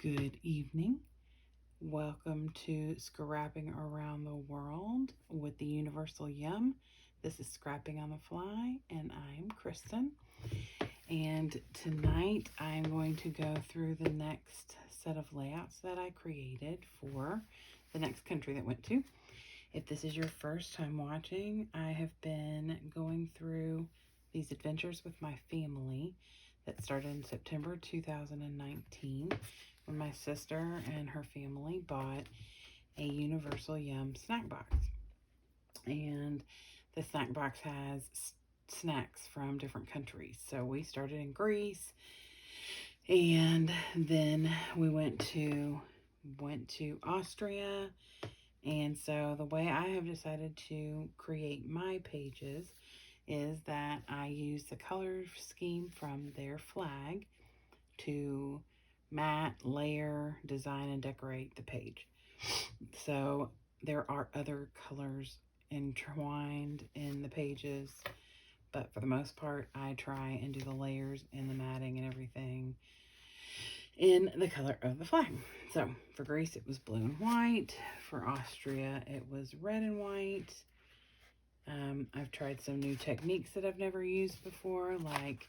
Good evening. Welcome to Scrapping Around the World with the Universal Yum. This is Scrapping on the Fly, and I'm Kristen. And tonight I'm going to go through the next set of layouts that I created for the next country that went to. If this is your first time watching, I have been going through these adventures with my family that started in September 2019 when my sister and her family bought a Universal Yum snack box. And the snack box has snacks from different countries. So we started in Greece, and then we went to Austria. And so the way I have decided to create my pages is that I use the color scheme from their flag to mat, layer, design, and decorate the page. So there are other colors entwined in the pages, but for the most part, I try and do the layers and the matting and everything in the color of the flag. So for Greece, it was blue and white. For Austria, it was red and white. I've tried some new techniques that I've never used before, like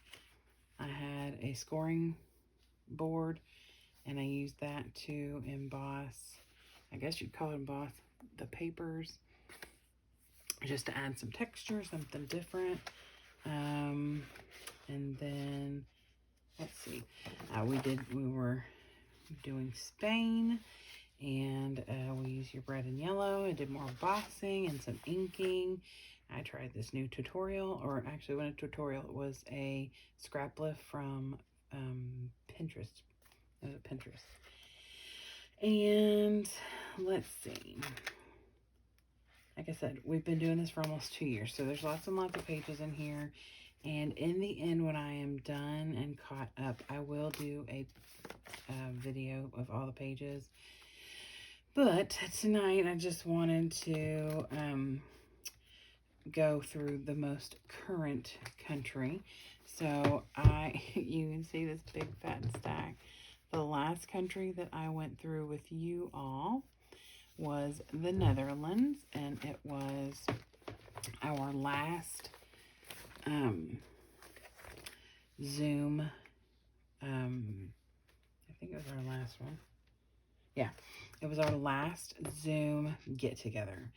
I had a scoring board and I used that to emboss, I guess you'd call it emboss, the papers, just to add some texture, something different. And then let's see, we were doing Spain, and we used your red and yellow. I did more embossing and some inking. I tried this new tutorial, or actually it wasn't a tutorial, it was a scrap lift from Pinterest. It was a Pinterest. And let's see. Like I said, we've been doing this for almost 2 years, so there's lots and lots of pages in here. And in the end, when I am done and caught up, I will do a video of all the pages. But tonight, I just wanted to go through the most current country. So you can see this big fat stack. The last country that I went through with you all was the Netherlands, and it was our last Zoom. I think it was our last one. Yeah, it was our last Zoom get together.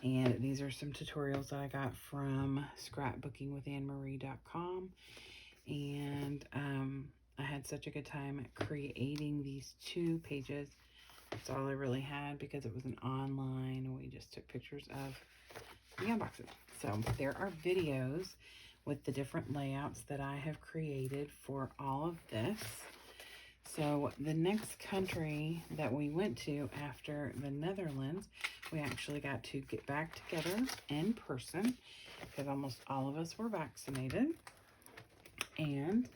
And these are some tutorials that I got from scrapbookingwithanemarie.com. And I had such a good time creating these 2 pages. That's all I really had because it was an online, and we just took pictures of the unboxing. So there are videos with the different layouts that I have created for all of this. So the next country that we went to after the Netherlands, we actually got to get back together in person because almost all of us were vaccinated. And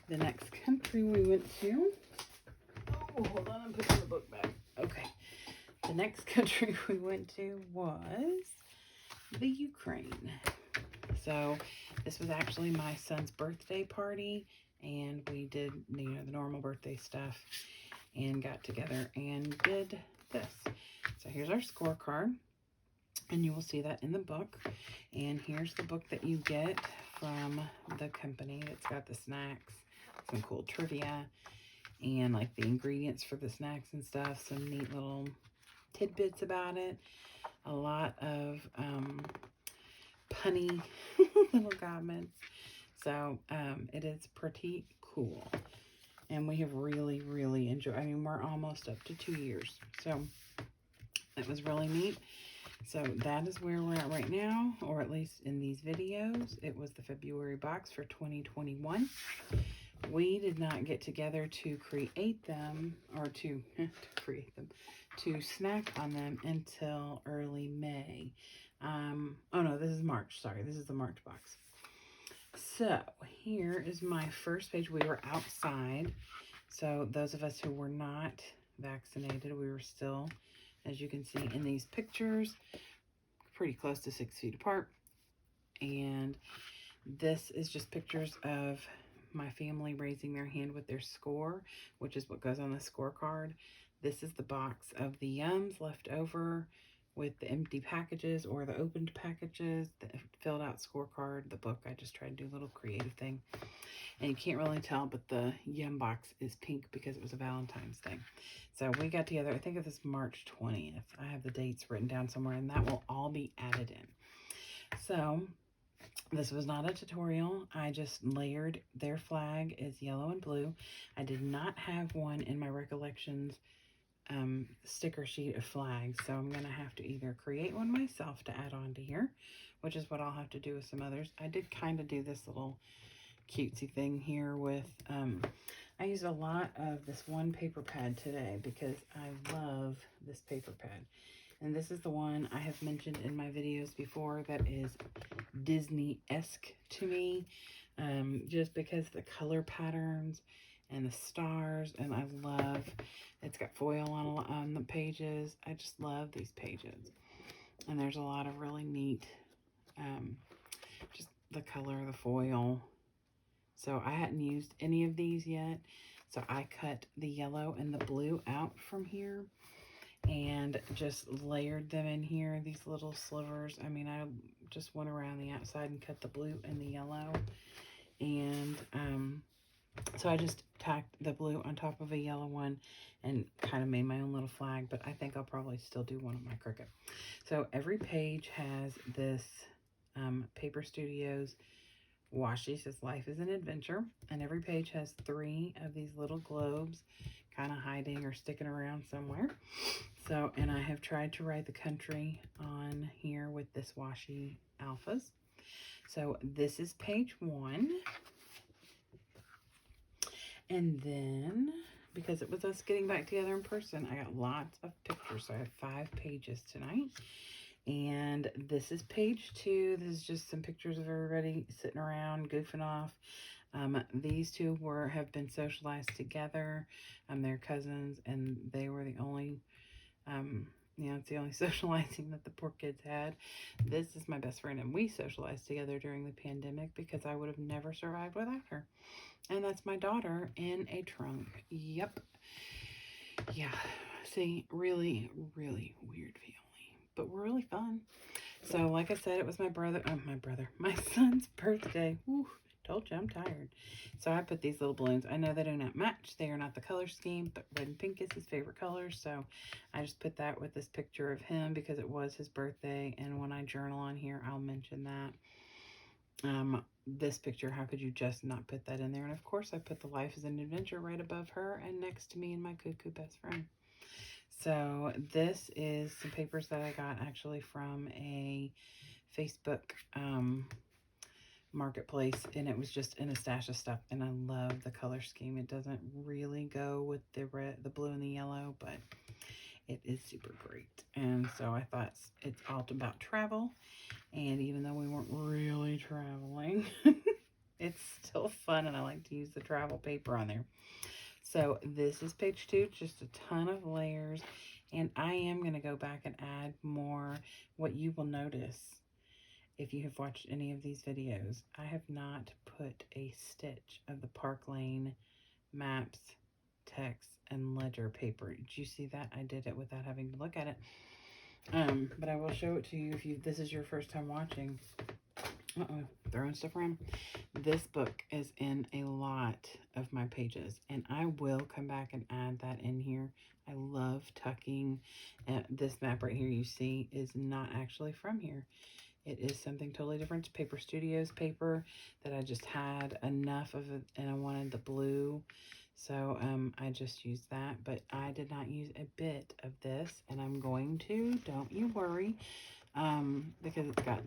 the next country we went to, oh, hold on, I'm putting the book back. Okay. The next country we went to was the Ukraine. So this was actually my son's birthday party, and we did, the normal birthday stuff and got together and did this. So here's our scorecard, and you will see that in the book. And here's the book that you get from the company. It's got the snacks, some cool trivia, and like the ingredients for the snacks and stuff, some neat little tidbits about it, a lot of punny little comments. So it is pretty cool, and we have really enjoyed. I mean, we're almost up to 2 years, so it was really neat. So that is where we're at right now, or at least in these videos. It was the February box for 2021. We did not get together to create them, or to create them, to snack on them until early May. Oh no, this is March. Sorry, this is the March box. So here is my first page. We were outside. So those of us who were not vaccinated, we were still, as you can see in these pictures, pretty close to 6 feet apart. And this is just pictures of my family raising their hand with their score, which is what goes on the scorecard. This is the box of the Yums left over with the empty packages or the opened packages, the filled out scorecard, the book. I just tried to do a little creative thing. And you can't really tell, but the Yum box is pink because it was a Valentine's Day. So we got together, I think it was March 20th. I have the dates written down somewhere, and that will all be added in. So this was not a tutorial. I just layered. Their flag is yellow and blue. I did not have one in my recollections sticker sheet of flags, so I'm gonna have to either create one myself to add on to here, which is what I'll have to do with some others. I did kind of do this little cutesy thing here with I used a lot of this one paper pad today because I love this paper pad. And this is the one I have mentioned in my videos before that is Disney-esque to me, just because the color patterns and the stars, and I love, it's got foil on the pages. I just love these pages. And there's a lot of really neat, just the color of the foil. So I hadn't used any of these yet. So I cut the yellow and the blue out from here and just layered them in here, these little slivers. I mean, I just went around the outside and cut the blue and the yellow. And so I just tacked the blue on top of a yellow one and kind of made my own little flag, but I think I'll probably still do one of my Cricut. So every page has this Paper Studios washi, says Life is an Adventure, and every page has 3 of these little globes kind of hiding or sticking around somewhere. So, and I have tried to write the country on here with this washi alphas. So this is page 1. And then, because it was us getting back together in person, I got lots of pictures. So I have 5 pages tonight. And this is page 2. This is just some pictures of everybody sitting around, goofing off. These two have been socialized together. They're cousins, and they were the only, it's the only socializing that the poor kids had. This is my best friend, and we socialized together during the pandemic because I would have never survived without her. And that's my daughter in a trunk. Yep. Yeah. See, really, really weird feeling, but really fun. So, like I said, it was my son's birthday. Whew, told you I'm tired. So I put these little balloons. I know they do not match. They are not the color scheme, but red and pink is his favorite color. So I just put that with this picture of him because it was his birthday. And when I journal on here, I'll mention that. This picture, how could you just not put that in there? And of course, I put the Life is an Adventure right above her and next to me and my cuckoo best friend. So this is some papers that I got actually from a Facebook marketplace, and it was just in a stash of stuff, and I love the color scheme. It doesn't really go with the red, the blue and the yellow, but it is super great. And so I thought it's all about travel, and even though we weren't really traveling, it's still fun, and I like to use the travel paper on there. So this is page 2, just a ton of layers, and I am going to go back and add more. What you will notice if you have watched any of these videos, I have not put a stitch of the Park Lane maps, text, and ledger paper. Did you see that? I did it without having to look at it. But I will show it to you if this is your first time watching. Throwing stuff around. This book is in a lot of my pages, and I will come back and add that in here. I love tucking. This map right here you see is not actually from here. It is something totally different. It's Paper Studios paper that I just had enough of it, and I wanted the blue. So I just used that, but I did not use a bit of this, and I'm going to, don't you worry, because it's got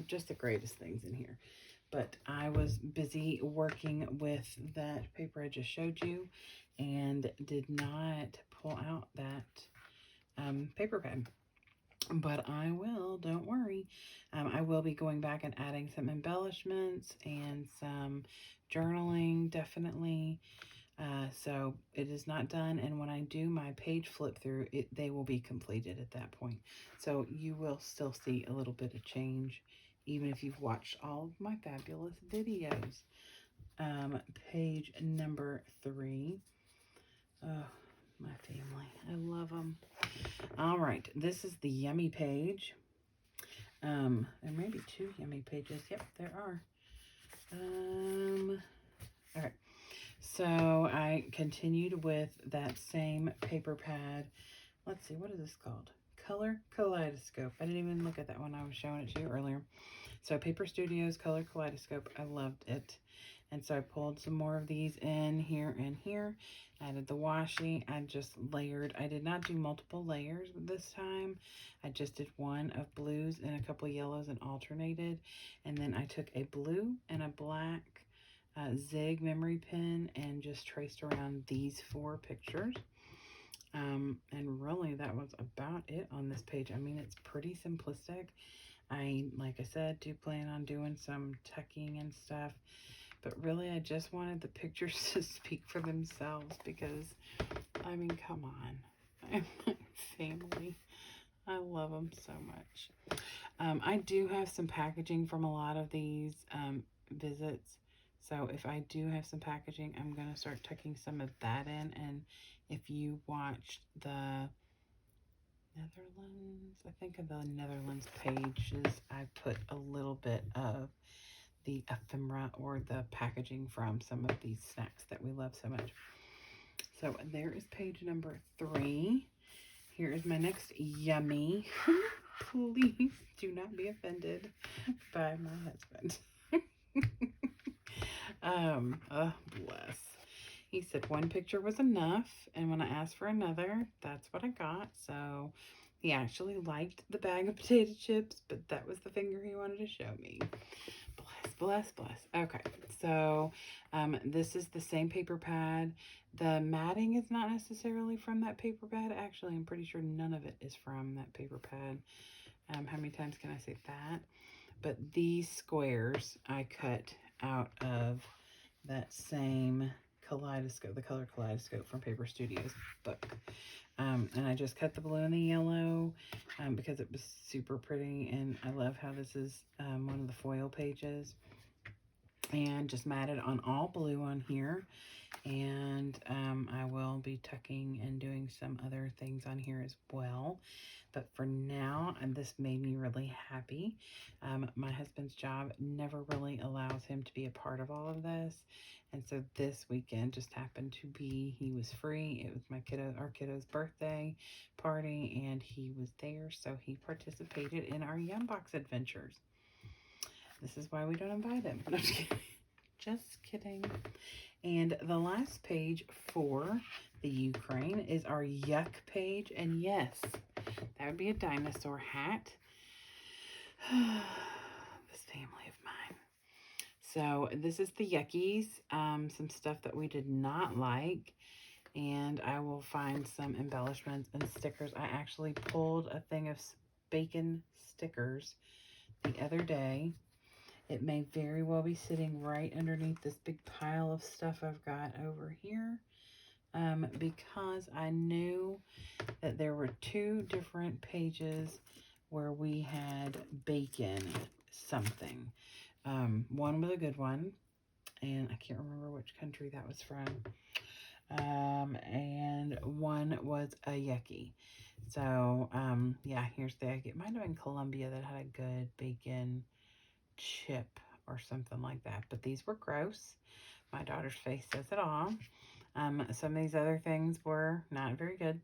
just the greatest things in here. But I was busy working with that paper I just showed you and did not pull out that paper pad. But I will, don't worry. I will be going back and adding some embellishments and some journaling, definitely. So it is not done, and when I do my page flip through, they will be completed at that point. So you will still see a little bit of change, even if you've watched all of my fabulous videos. page number 3. Oh, my family. I love them. All right. This is the yummy page. There may be 2 yummy pages. Yep, there are. All right. So I continued with that same paper pad. Let's see, what is this called? Color Kaleidoscope. I didn't even look at that one. I was showing it to you earlier. So Paper Studios Color Kaleidoscope. I loved it. And so I pulled some more of these in here and here. Added the washi. I just layered. I did not do multiple layers this time. I just did one of blues and a couple of yellows and alternated. And then I took a blue and a black Zig memory pen and just traced around these 4 pictures. And really that was about it on this page. I mean, it's pretty simplistic. Like I said, do plan on doing some tucking and stuff, but really I just wanted the pictures to speak for themselves because, I mean, come on. My family. I love them so much. I do have some packaging from a lot of these visits. So if I do have some packaging, I'm going to start tucking some of that in. And if you watched the Netherlands, I think of the Netherlands pages, I put a little bit of the ephemera or the packaging from some of these snacks that we love so much. So there is page number 3. Here is my next yummy. Please do not be offended by my husband. Oh, bless. He said 1 picture was enough, and when I asked for another, that's what I got. So he actually liked the bag of potato chips, but that was the finger he wanted to show me. Bless, bless, bless. Okay, so this is the same paper pad. The matting is not necessarily from that paper pad. Actually, I'm pretty sure none of it is from that paper pad. How many times can I say that? But these squares I cut out of that same kaleidoscope, the Color Kaleidoscope from Paper Studios book. And I just cut the blue and the yellow because it was super pretty, and I love how this is one of the foil pages. And just matted on all blue on here. And I will be tucking and doing some other things on here as well. But for now, and this made me really happy. My husband's job never really allows him to be a part of all of this. And so this weekend just happened to be, he was free. It was our kiddo's birthday party, and he was there. So he participated in our Yum Box adventures. This is why we don't invite him. No, just kidding. Just kidding. And the last page for the Ukraine is our yuck page. And yes, that would be a dinosaur hat. This family of mine. So this is the yuckies. Some stuff that we did not like. And I will find some embellishments and stickers. I actually pulled a thing of bacon stickers the other day. It may very well be sitting right underneath this big pile of stuff I've got over here because I knew that there were 2 different pages where we had bacon something. One was a good one, and I can't remember which country that was from. And one was a yucky. So, yeah, here's the egg. It might have been Colombia that had a good bacon chip or something like that, but these were gross. My daughter's face says it all. Some of these other things were not very good.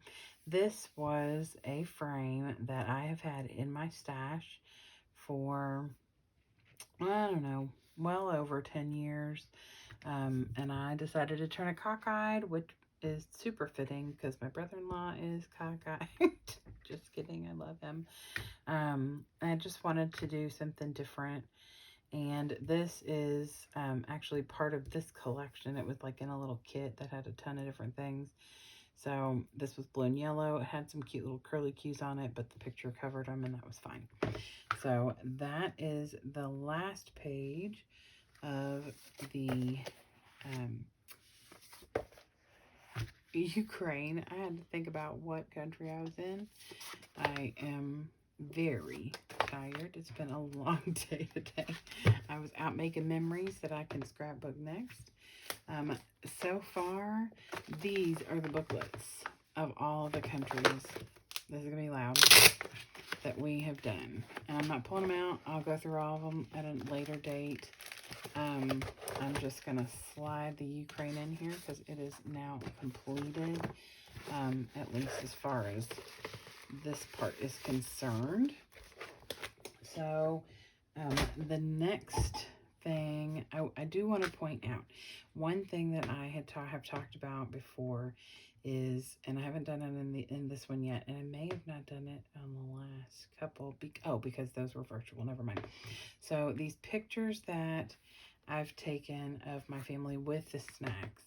This was a frame that I have had in my stash for, I don't know, well over 10 years. And I decided to turn it cockeyed, which is super fitting because my brother-in-law is cockeyed. Just kidding, I love him. I just wanted to do something different. And this is actually part of this collection. It was like in a little kit that had a ton of different things. So this was blue and yellow. It had some cute little curly cues on it, but the picture covered them, and that was fine. So that is the last page of the Ukraine. I had to think about what country I was in. I am very tired. It's been a long day today. I was out making memories that I can scrapbook next. So far, these are the booklets of all the countries. This is going to be loud. That we have done. And I'm not pulling them out. I'll go through all of them at a later date. I'm just going to slide the Ukraine in here because it is now completed, at least as far as this part is concerned. So the next thing, I do want to point out, one thing that I have talked about before is, and I haven't done it in this one yet, and I may have not done it on the last couple, because those were virtual, never mind. So these pictures that I've taken of my family with the snacks,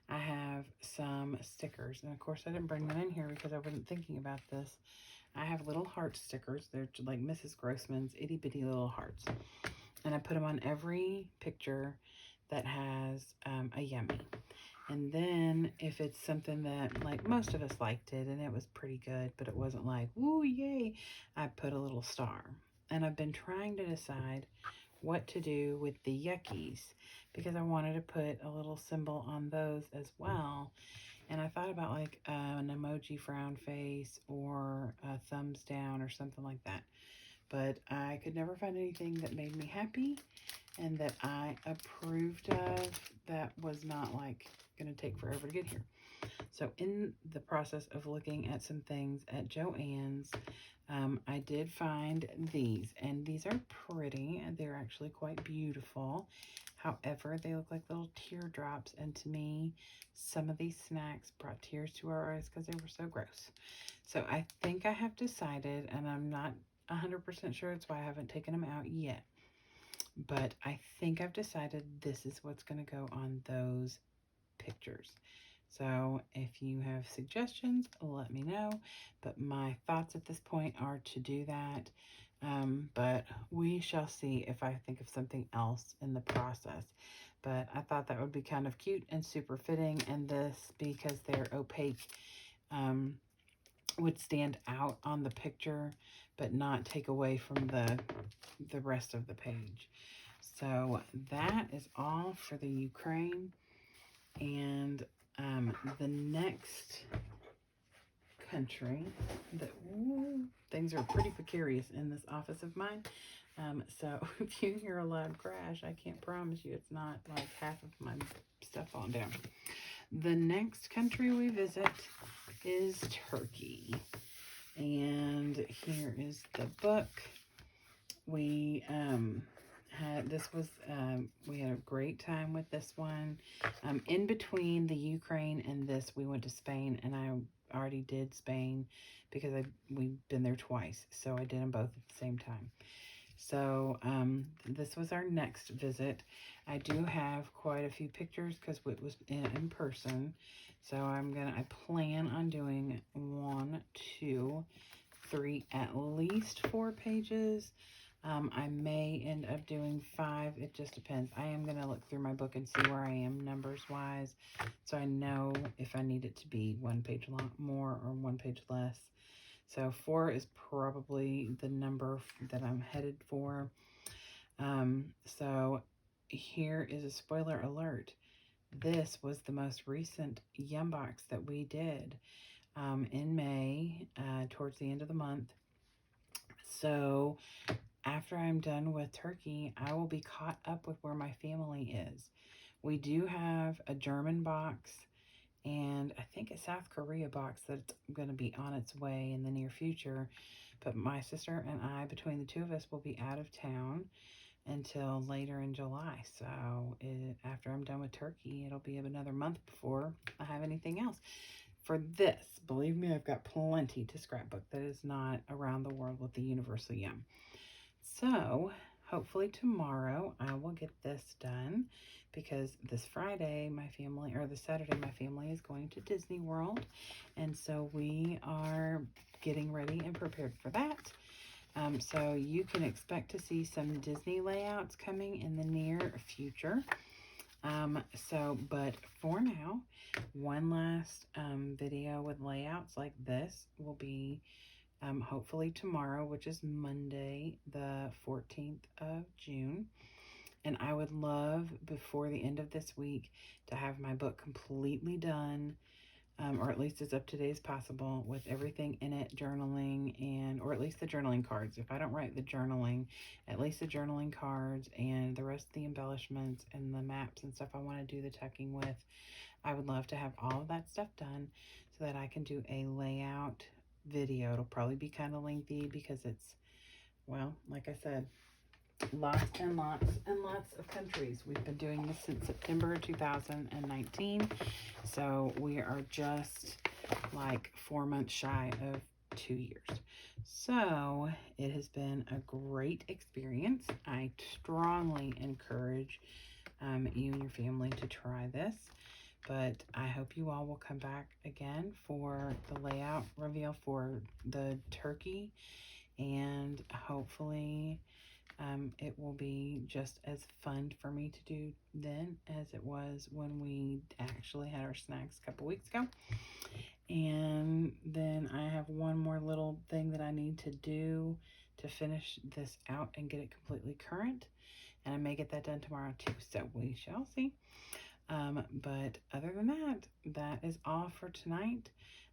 I have some stickers, and of course I didn't bring them in here because I wasn't thinking about this. I have little heart stickers. They're like Mrs. Grossman's itty bitty little hearts, and I put them on every picture that has a yummy. And then if it's something that, like, most of us liked it and it was pretty good, but it wasn't like, woo, yay, I put a little star. And I've been trying to decide what to do with the yuckies because I wanted to put a little symbol on those as well. And I thought about like an emoji frown face or a thumbs down or something like that. But I could never find anything that made me happy and that I approved of that was not like going to take forever to get here. So in the process of looking at some things at Joann's, I did find these, and these are pretty, and they're actually quite beautiful. However, they look like little teardrops, and to me, some of these snacks brought tears to our eyes because they were so gross. So I think I have decided, and I'm not 100% sure, it's why I haven't taken them out yet, but I think I've decided this is what's going to go on those pictures. So if you have suggestions, let me know. But my thoughts at this point are to do that. But we shall see if I think of something else in the process. But I thought that would be kind of cute and super fitting. And this, because they're opaque, would stand out on the picture, but not take away from the rest of the page. So that is all for the Ukraine. And the next country that, things are pretty precarious in this office of mine. So if you hear a loud crash, I can't promise you it's not like half of my stuff falling down. The next country we visit is Turkey. And here is the book. We we had a great time with this one. In between the Ukraine and this, we went to Spain, and I already did Spain because we've been there twice, so I did them both at the same time. So this was our next visit. I do have quite a few pictures because it was in person. So I plan on doing 1, 2, 3, at least 4 pages. I may end up doing 5. It just depends. I am going to look through my book and see where I am numbers wise, so I know if I need it to be 1 page more or 1 page less. So 4 is probably the number that I'm headed for. So here is a spoiler alert. This was the most recent Yum Box that we did in May, towards the end of the month. So after I'm done with Turkey, I will be caught up with where my family is. We do have a German box and I think a South Korea box that's going to be on its way in the near future. But my sister and I, between the two of us, will be out of town until later in July. So after I'm done with Turkey, it'll be another month before I have anything else. For this, believe me, I've got plenty to scrapbook that is not around the world with the Universal Yum. So hopefully tomorrow I will get this done because this Saturday, my family is going to Disney World. And so we are getting ready and prepared for that. So you can expect to see some Disney layouts coming in the near future. But for now, one last video with layouts like this will be hopefully tomorrow, which is Monday, the 14th of June. And I would love before the end of this week to have my book completely done, or at least as up to date as possible with everything in it, journaling, and or at least the journaling cards. If I don't write the journaling, at least the journaling cards and the rest of the embellishments and the maps and stuff I want to do the tucking with. I would love to have all of that stuff done so that I can do a layout video. It'll probably be kind of lengthy because it's, well, like I said, lots and lots and lots of countries. We've been doing this since September 2019. So we are just like 4 months shy of 2 years. So it has been a great experience. I strongly encourage you and your family to try this. But I hope you all will come back again for the layout reveal for the turkey. And hopefully it will be just as fun for me to do then as it was when we actually had our snacks a couple weeks ago. And then I have one more little thing that I need to do to finish this out and get it completely current. And I may get that done tomorrow too, so we shall see. But other than that, that is all for tonight.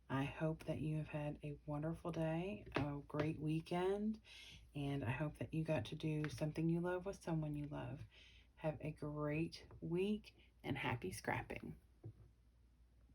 I hope that you have had a wonderful day, a great weekend, and I hope that you got to do something you love with someone you love. Have a great week and happy scrapping.